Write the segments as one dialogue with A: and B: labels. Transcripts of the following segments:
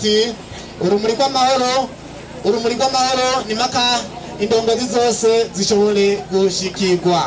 A: ati urumuri rw'amahoro ni maka indongozi zose zishobore gushikirwa.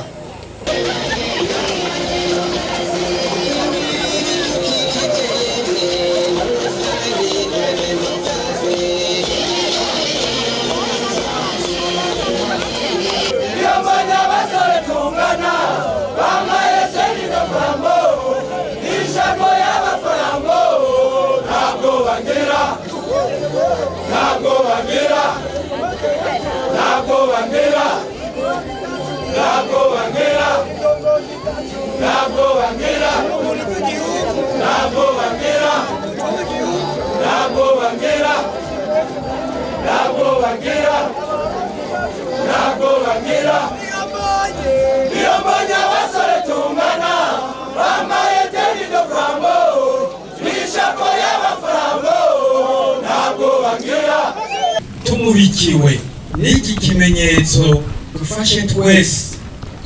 B: Tumurikiwe n'iki kimenyetso dufashe twese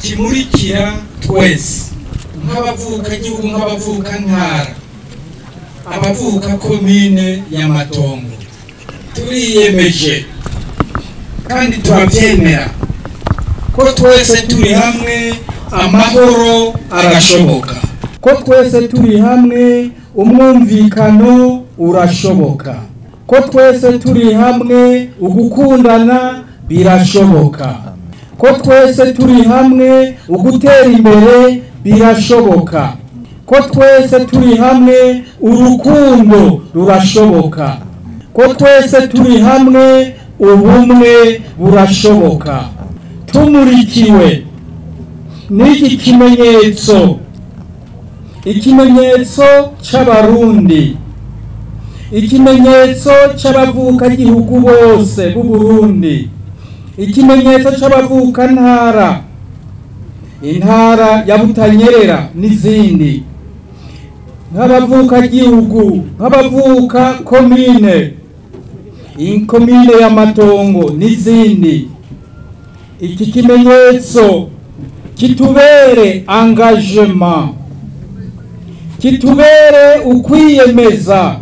B: kimurikira twese nk'abavuka gihugu nk'abavuka ntara abavuka komine ya Matongo turiyemeje kandi turabyemera ko twese turi hamwe amahoro arashoboka ko twese turi hamwe umwumvikano urashoboka ko twese turi hamwe ugukundana birashoboka ko twese turi hamwe ugutera imbere birashoboka ko twese turi hamwe urukundo rurashoboka ko twese turi hamwe ubumwe burashoboka. Tumurikiwe n'iki kimenyetso, ikimenyetso c'abarundi, ikimenyetso c'abavuka gihugu bose b'u Burundi, ikimenyetso c'abavuka ntara, intara ya Butanyerera n'izindi, nk'abavuka gihugu, nk'abavuka komine, inkomine ya Matongo n'izindi. Iki kimenyetso kitubere engagement, kitubere ukwiyemeza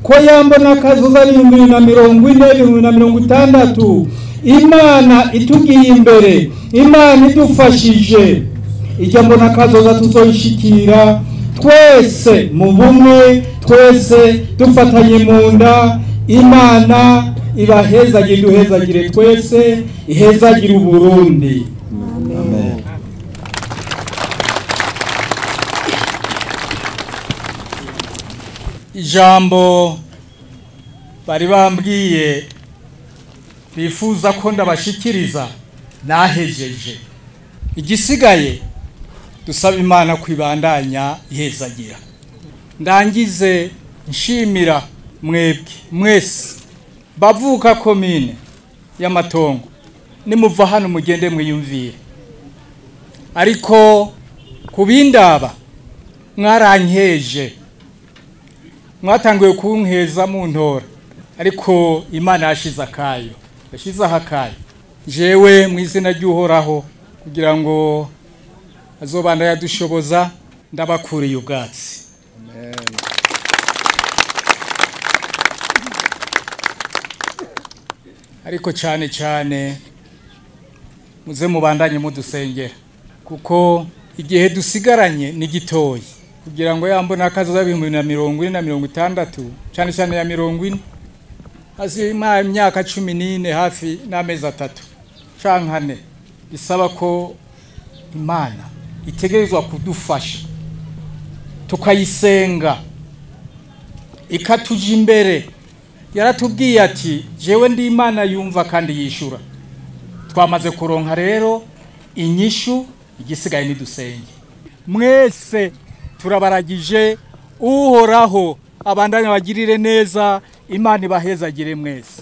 B: ko yambona kazoza 2040-2060 Imana itugiye imbere, Imana idufashije, ijya mbona kazoza tuzoyishikira twese mu bumwe, twese dufatanye mu nda. Imana ibahezagire, duhezagire twese, ihezagire u Burundi. Amen. Ijambo bari bambwiye bifuza ko ndabashikiriza nahejeje. Igisigaye dusaba Imana kwibandanya ihezagira. Ndangize nshimira mwebwe mwese bavuka komine ya Matongo, nimuva hano mugende mwiyumvire, ariko kubindaba mwarankeje, mwatanguye kunkeza mu ntora, ariko Imana yashize akayo, yashizeho akayo. Jewe mu izina ry'Uhoraho kugira ngo azobanda yadushoboza, ndabakuriye ubwatsi. Amen. Ariko cyane cyane muze mubandanye mudusengera, kuko igihe dusigaranye ni gitoyi, kugira ngo yambona akazoza 2040-2060 cyane cyane ya 40 hasi imyaka 14 hafi n'amezi 3 cankane. Bisaba ko Imana itegerezwa kudufasha tukayisenga ikatuja imbere. Yaratubwiye ati jewe ndi Imana yumva kandi yishura. Twamaze kuronka rero inyishu, igisigaye ni dusenge. Mwese turabaragije, Uhoraho abandanya bagirire neza, Imana ibahezagire mwese.